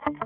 Welcome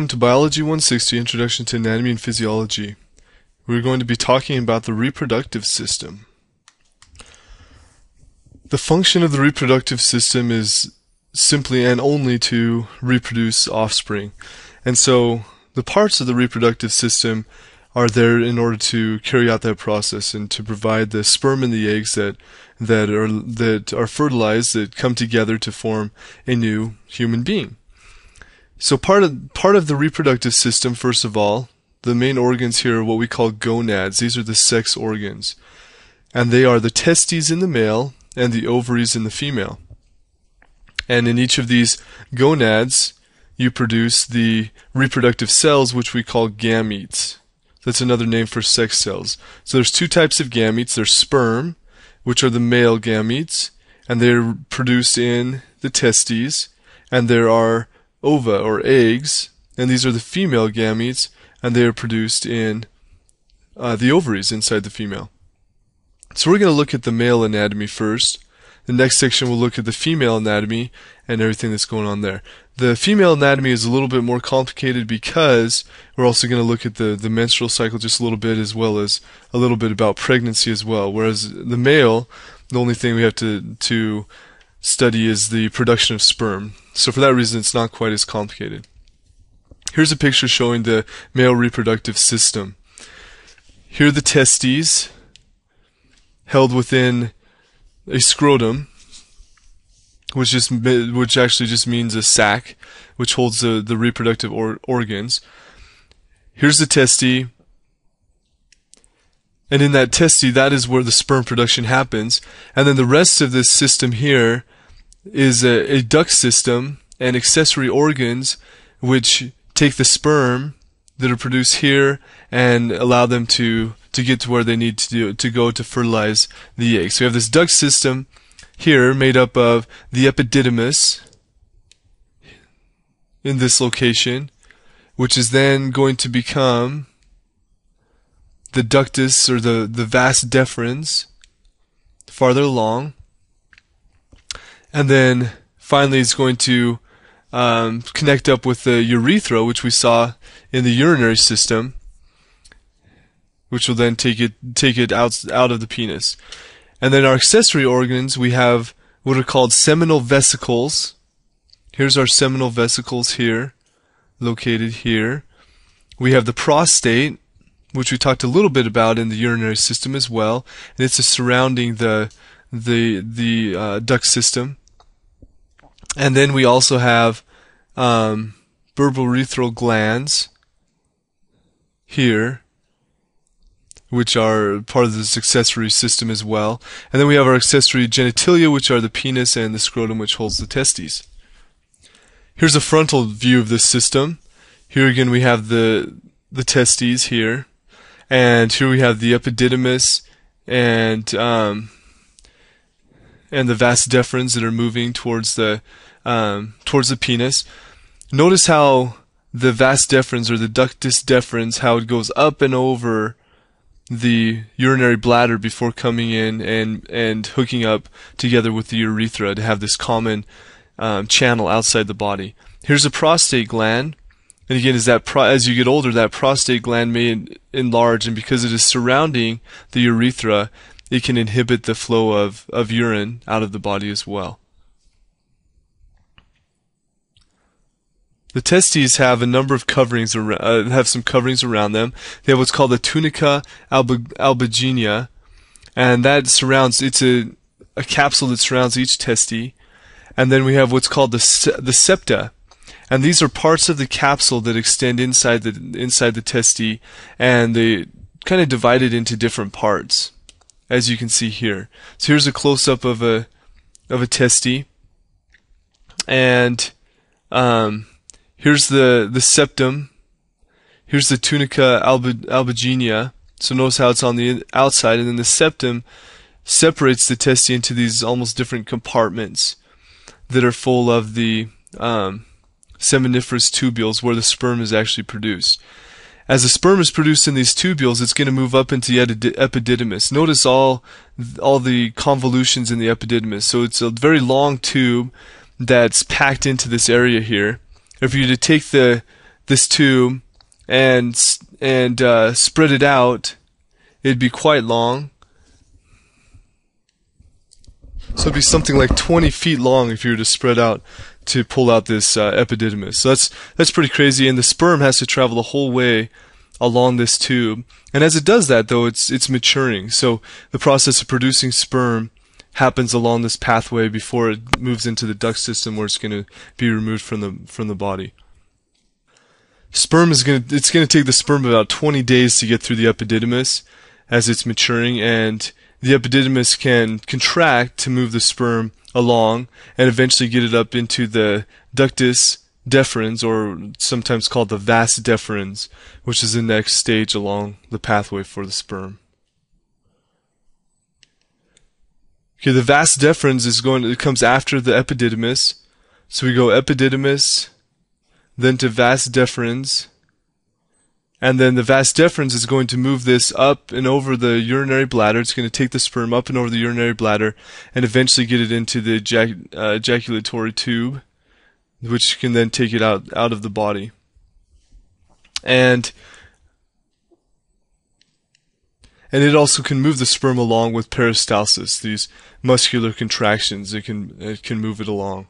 to Biology 160, Introduction to Anatomy and Physiology. We're going to be talking about the reproductive system. The function of the reproductive system is simply and only to reproduce offspring. And so the parts of the reproductive system are there in order to carry out that process and to provide the sperm and the eggs that are fertilized, that come together to form a new human being. So part of the reproductive system, first of all, the main organs here are what we call gonads. These are the sex organs. And they are the testes in the male and the ovaries in the female. And in each of these gonads, you produce the reproductive cells, which we call gametes. That's another name for sex cells. So there's two types of gametes. There's sperm, which are the male gametes, and they're produced in the testes. And there are ova, or eggs, and these are the female gametes, and they are produced in the ovaries inside the female. So we're going to look at the male anatomy first. The next section we'll look at the female anatomy and everything that's going on there. The female anatomy is a little bit more complicated because we're also going to look at the menstrual cycle just a little bit, as well as a little bit about pregnancy as well. Whereas the male, the only thing we have to study is the production of sperm. So for that reason, it's not quite as complicated. Here's a picture showing the male reproductive system. Here are the testes held within a scrotum, which actually just means a sac, which holds the reproductive organs. Here's the testes, and in that testes, that is where the sperm production happens. And then the rest of this system here is a duct system and accessory organs which take the sperm that are produced here and allow them to get to where they need to go to fertilize the egg. So we have this duct system here made up of the epididymis in this location, which is then going to become the ductus, or the vas deferens farther along. And then finally it's going to connect up with the urethra, which we saw in the urinary system, which will then take it out of the penis. And then our accessory organs, we have what are called seminal vesicles. Here's our seminal vesicles here, located here. We have the prostate, which we talked a little bit about in the urinary system as well, and it's surrounding the duct system. And then we also have bulbourethral glands here, which are part of this accessory system as well. And then we have our accessory genitalia, which are the penis and the scrotum, which holds the testes. Here's a frontal view of this system. Here again we have the testes here, and here we have the epididymis and the vas deferens that are moving towards the penis. Notice how the vas deferens, or the ductus deferens, how it goes up and over the urinary bladder before coming in and hooking up together with the urethra to have this common channel outside the body. Here's a prostate gland, and again, as you get older, that prostate gland may enlarge, and because it is surrounding the urethra, it can inhibit the flow of urine out of the body as well. The testes have a number of coverings, have some coverings around them. They have what's called the tunica albuginea, and that surrounds, it's a capsule that surrounds each testis. And then we have what's called the septa, and these are parts of the capsule that extend inside the testis, and they kind of divide it into different parts, as you can see here. So here's a close-up of a testis, and here's the septum. Here's the tunica albuginea. So notice how it's on the outside, and then the septum separates the testes into these almost different compartments that are full of the seminiferous tubules where the sperm is actually produced. As the sperm is produced in these tubules, it's going to move up into the epididymis. Notice all the convolutions in the epididymis. So it's a very long tube that's packed into this area here. If you were to take this tube and spread it out, it'd be quite long. So it'd be something like 20 feet long if you were to spread out to pull out this epididymis. So that's pretty crazy, and the sperm has to travel the whole way along this tube. And as it does that, though, it's maturing. So the process of producing sperm happens along this pathway before it moves into the duct system, where it's going to be removed from the body. It's going to take the sperm about 20 days to get through the epididymis as it's maturing, and the epididymis can contract to move the sperm along and eventually get it up into the ductus deferens, or sometimes called the vas deferens, which is the next stage along the pathway for the sperm. Okay, the vas deferens it comes after the epididymis. So we go epididymis, then to vas deferens, and then the vas deferens is going to move this up and over the urinary bladder. It's going to take the sperm up and over the urinary bladder and eventually get it into the ejaculatory tube, which can then take it out of the body. And it also can move the sperm along with peristalsis, these muscular contractions. It can move it along.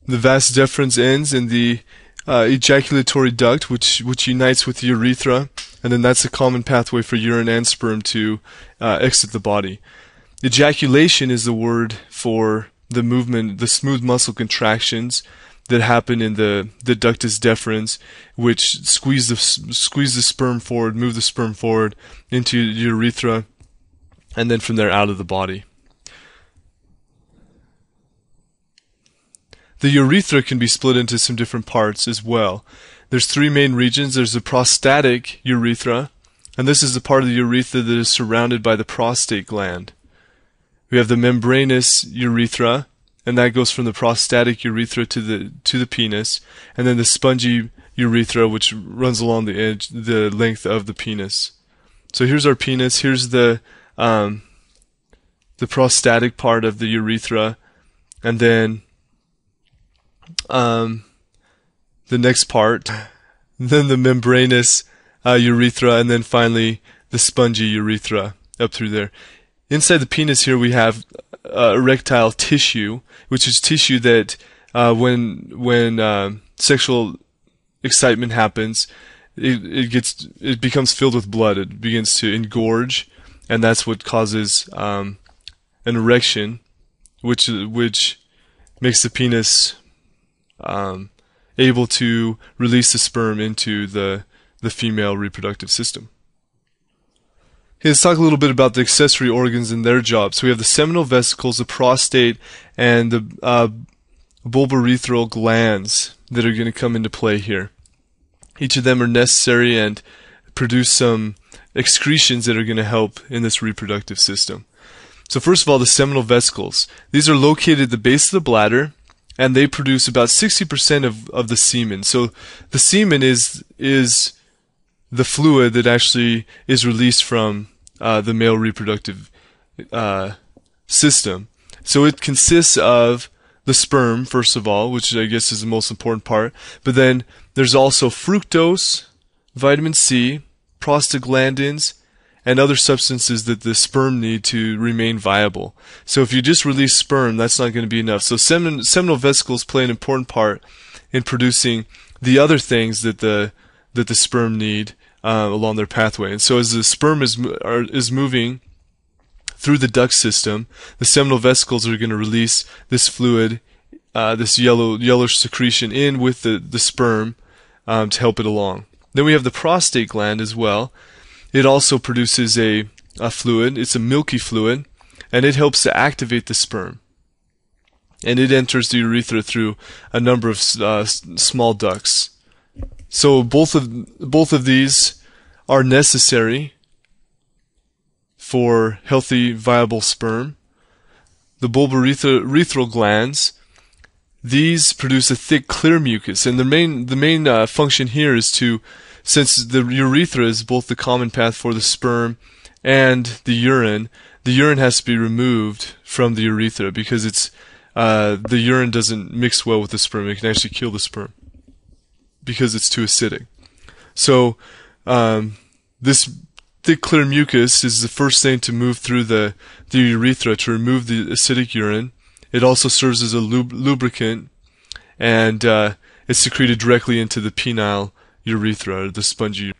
The vas deferens ends in the ejaculatory duct, which unites with the urethra, and then that's a common pathway for urine and sperm to exit the body. Ejaculation is the word for the movement, the smooth muscle contractions that happen in the ductus deferens, which squeeze the sperm forward, move the sperm forward into the urethra, and then from there out of the body. The urethra can be split into some different parts as well. There's three main regions. There's the prostatic urethra, and this is the part of the urethra that is surrounded by the prostate gland. We have the membranous urethra, and that goes from the prostatic urethra to the penis, and then the spongy urethra, which runs along the length of the penis. So here's our penis. Here's the prostatic part of the urethra, and then the next part, then the membranous urethra, and then finally the spongy urethra up through there. Inside the penis here we have erectile tissue, which is tissue that when sexual excitement happens, it becomes filled with blood. It begins to engorge, and that's what causes an erection, which makes the penis able to release the sperm into the female reproductive system. Okay, let's talk a little bit about the accessory organs and their jobs. So we have the seminal vesicles, the prostate, and the bulbourethral glands that are going to come into play here. Each of them are necessary and produce some excretions that are going to help in this reproductive system. So first of all, the seminal vesicles. These are located at the base of the bladder, and they produce about 60% of the semen. So the semen is the fluid that actually is released from the male reproductive system. So it consists of the sperm, first of all, which I guess is the most important part, but then there's also fructose, vitamin C, prostaglandins, and other substances that the sperm need to remain viable. So if you just release sperm, that's not going to be enough. So seminal vesicles play an important part in producing the other things that the sperm need along their pathway. And so as the sperm is moving through the duct system, the seminal vesicles are going to release this fluid, this yellowish secretion in with the sperm to help it along. Then we have the prostate gland as well. It also produces a fluid. It's a milky fluid, and it helps to activate the sperm. And it enters the urethra through a number of small ducts. So both of these are necessary for healthy, viable sperm. The bulbourethral glands, these produce a thick, clear mucus, and the main function here is to, since the urethra is both the common path for the sperm and the urine has to be removed from the urethra because it's the urine doesn't mix well with the sperm. It can actually kill the sperm because it's too acidic. So this thick, clear mucus is the first thing to move through the urethra to remove the acidic urine. It also serves as a lubricant, and it's secreted directly into the penile urethra, or the spongy.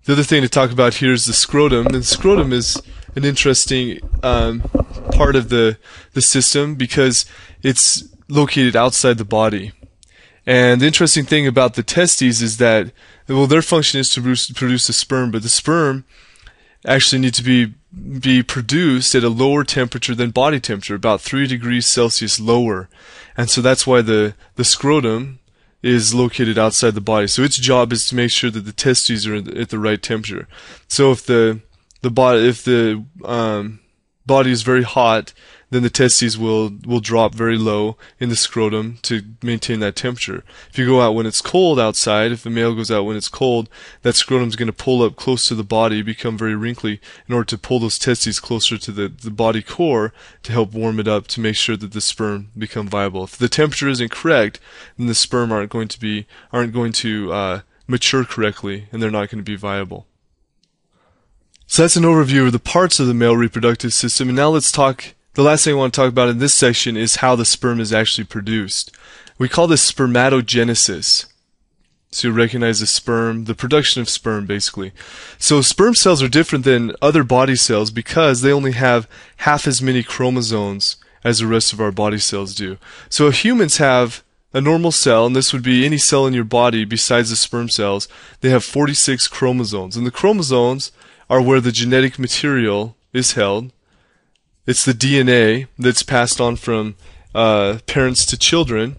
The other thing to talk about here is the scrotum. And the scrotum is an interesting part of the system because it's located outside the body. And the interesting thing about the testes is that, well, their function is to produce the sperm, but the sperm actually need to be produced at a lower temperature than body temperature, about 3 degrees Celsius lower. And so that's why the scrotum is located outside the body. So its job is to make sure that the testes are at the right temperature. So if the body is very hot, then the testes will drop very low in the scrotum to maintain that temperature. If you go out when it's cold outside, if a male goes out when it's cold, that scrotum is going to pull up close to the body, become very wrinkly, in order to pull those testes closer to the body core to help warm it up to make sure that the sperm become viable. If the temperature isn't correct, then the sperm aren't going to mature correctly, and they're not going to be viable. So that's an overview of the parts of the male reproductive system, and now let's talk. The last thing I want to talk about in this section is how the sperm is actually produced. We call this spermatogenesis. So you recognize the sperm, the production of sperm, basically. So sperm cells are different than other body cells because they only have half as many chromosomes as the rest of our body cells do. So if humans have a normal cell, and this would be any cell in your body besides the sperm cells, they have 46 chromosomes. And the chromosomes are where the genetic material is held. It's the DNA that's passed on from parents to children,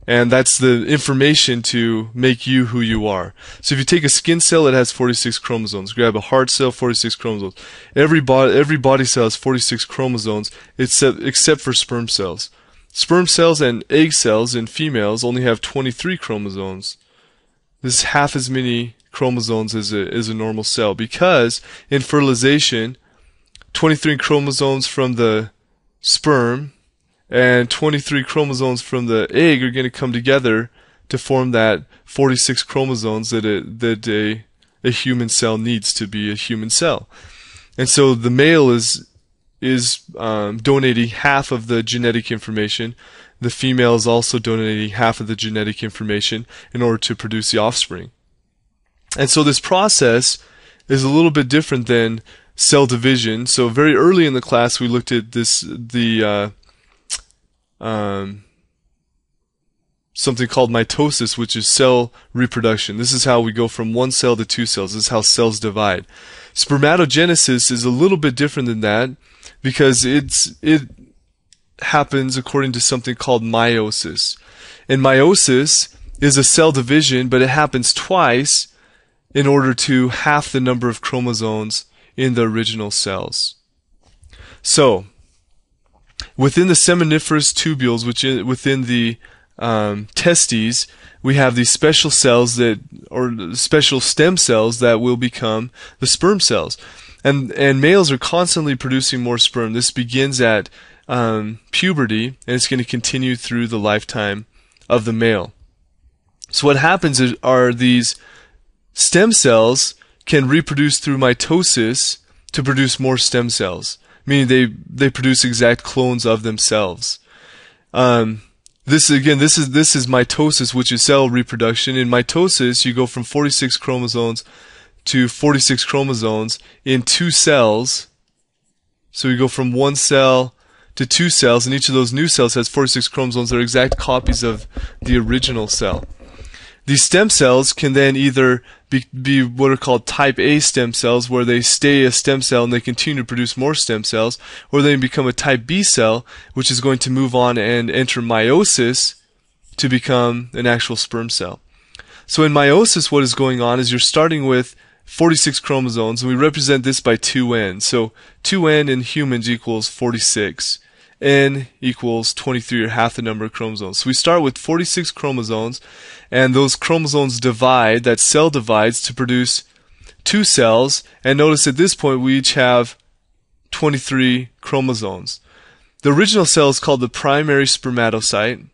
and that's the information to make you who you are. So if you take a skin cell, it has 46 chromosomes. Grab a heart cell, 46 chromosomes. Every body cell has 46 chromosomes except for sperm cells. Sperm cells and egg cells in females only have 23 chromosomes. This is half as many chromosomes as a normal cell, because in fertilization, 23 chromosomes from the sperm and 23 chromosomes from the egg are going to come together to form that 46 chromosomes that a human cell needs to be a human cell. And so the male is donating half of the genetic information. The female is also donating half of the genetic information in order to produce the offspring. And so this process is a little bit different than cell division. So very early in the class we looked at something called mitosis, which is cell reproduction. This is how we go from one cell to two cells. This is how cells divide. Spermatogenesis is a little bit different than that because it happens according to something called meiosis. And meiosis is a cell division, but it happens twice in order to half the number of chromosomes in the original cells. So, within the seminiferous tubules, within the testes, we have these special cells special stem cells that will become the sperm cells. And males are constantly producing more sperm. This begins at puberty, and it's going to continue through the lifetime of the male. So what happens are these stem cells can reproduce through mitosis to produce more stem cells, meaning they produce exact clones of themselves. This is mitosis, which is cell reproduction. In mitosis, you go from 46 chromosomes to 46 chromosomes in two cells. So you go from one cell to two cells, and each of those new cells has 46 chromosomes that are exact copies of the original cell. These stem cells can then either be what are called type A stem cells, where they stay a stem cell and they continue to produce more stem cells, or they become a type B cell, which is going to move on and enter meiosis to become an actual sperm cell. So in meiosis, what is going on is you're starting with 46 chromosomes, and we represent this by 2n. So 2n in humans equals 46. N equals 23, or half the number of chromosomes. So we start with 46 chromosomes, and those chromosomes divide, that cell divides to produce 2 cells, and notice at this point we each have 23 chromosomes. The original cell is called the primary spermatocyte,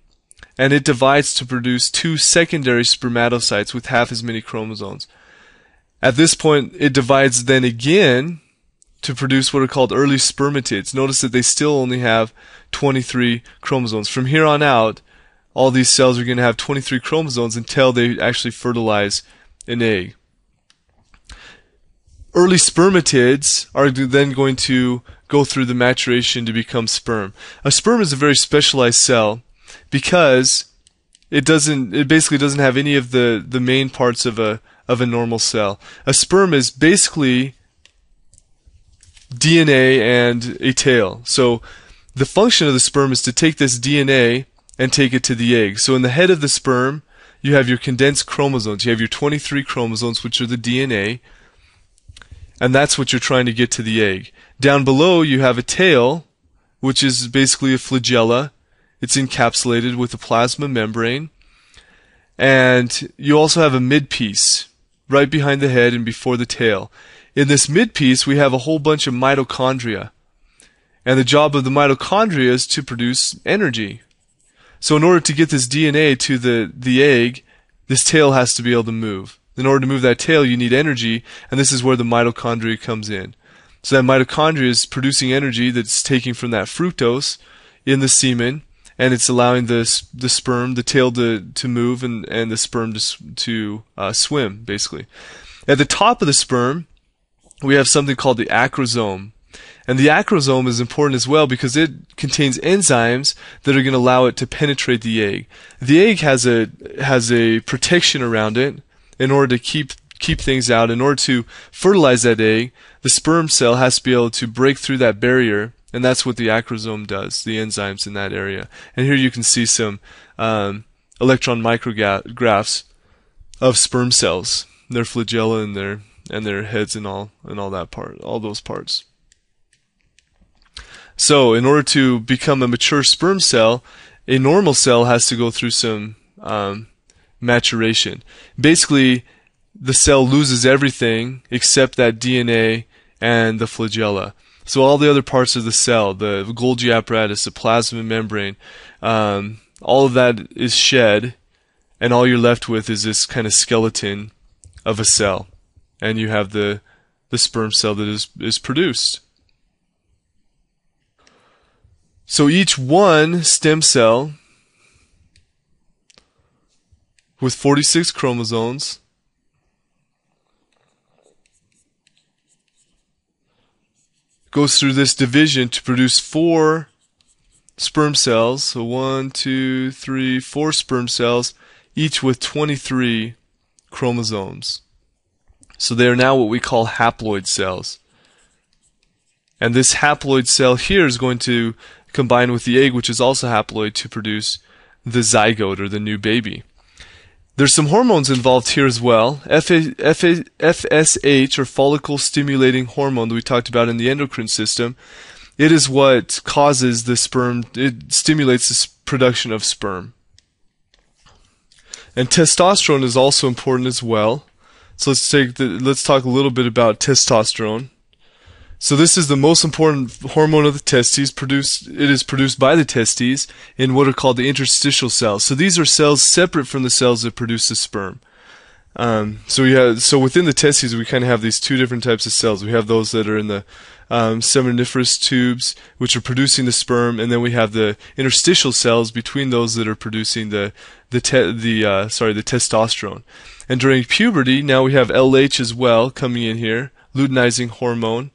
and it divides to produce 2 secondary spermatocytes with half as many chromosomes. At this point, it divides then again to produce what are called early spermatids. Notice that they still only have 23 chromosomes. From here on out, all these cells are going to have 23 chromosomes until they actually fertilize an egg. Early spermatids are then going to go through the maturation to become sperm. A sperm is a very specialized cell because it basically doesn't have any of the main parts of a normal cell. A sperm is basically DNA and a tail. So the function of the sperm is to take this DNA and take it to the egg. So in the head of the sperm, you have your condensed chromosomes. You have your 23 chromosomes, which are the DNA, and that's what you're trying to get to the egg. Down below, you have a tail, which is basically a flagella. It's encapsulated with a plasma membrane. And you also have a midpiece right behind the head and before the tail. In this midpiece, we have a whole bunch of mitochondria. And the job of the mitochondria is to produce energy. So in order to get this DNA to the egg, this tail has to be able to move. In order to move that tail, you need energy, and this is where the mitochondria comes in. So that mitochondria is producing energy that's taking from that fructose in the semen, and it's allowing the sperm, the tail to move, and the sperm to swim, basically. At the top of the sperm, we have something called the acrosome. And the acrosome is important as well because it contains enzymes that are going to allow it to penetrate the egg. The egg has a protection around it in order to keep things out. In order to fertilize that egg, the sperm cell has to be able to break through that barrier, and that's what the acrosome does, the enzymes in that area. And here you can see some electron micrographs of sperm cells, their flagella and their heads and all those parts. So in order to become a mature sperm cell, a normal cell has to go through some maturation. Basically, the cell loses everything except that DNA and the flagella. So all the other parts of the cell, the Golgi apparatus, the plasma membrane, all of that is shed, and all you're left with is this kind of skeleton of a cell. And you have the sperm cell that is produced. So each one stem cell with 46 chromosomes goes through this division to produce 4 sperm cells. So 1, 2, 3, 4 sperm cells, each with 23 chromosomes. So they are now what we call haploid cells. And this haploid cell here is going to combine with the egg, which is also haploid, to produce the zygote, or the new baby. There's some hormones involved here as well. FSH, or follicle stimulating hormone, that we talked about in the endocrine system. It is what causes the sperm, it stimulates the production of sperm. And testosterone is also important as well. So let's talk a little bit about testosterone. So this is the most important hormone of the testes. It is produced by the testes in what are called the interstitial cells. So these are cells separate from the cells that produce the sperm. So within the testes, we kind of have these 2 different types of cells. We have those that are in the seminiferous tubes, which are producing the sperm, and then we have the interstitial cells between those that are producing the testosterone. And during puberty, now we have LH as well coming in here, luteinizing hormone.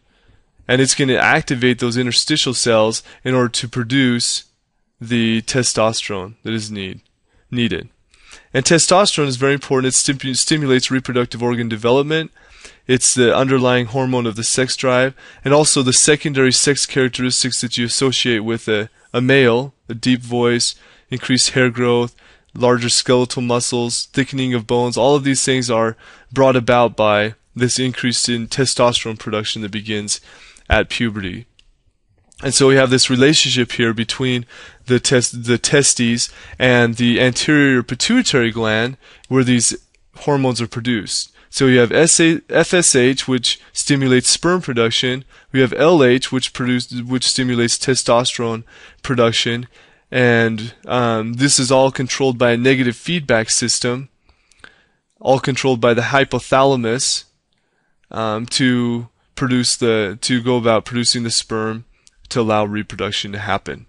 And it's going to activate those interstitial cells in order to produce the testosterone that is needed. And testosterone is very important. It stimulates reproductive organ development. It's the underlying hormone of the sex drive, and also the secondary sex characteristics that you associate with a male: a deep voice, increased hair growth, larger skeletal muscles, thickening of bones. All of these things are brought about by this increase in testosterone production that begins at puberty. And so we have this relationship here between the testes and the anterior pituitary gland where these hormones are produced. So you have FSH, which stimulates sperm production. We have LH, which stimulates testosterone production. And this is all controlled by a negative feedback system, all controlled by the hypothalamus to go about producing the sperm to allow reproduction to happen.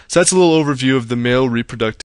So that's a little overview of the male reproductive.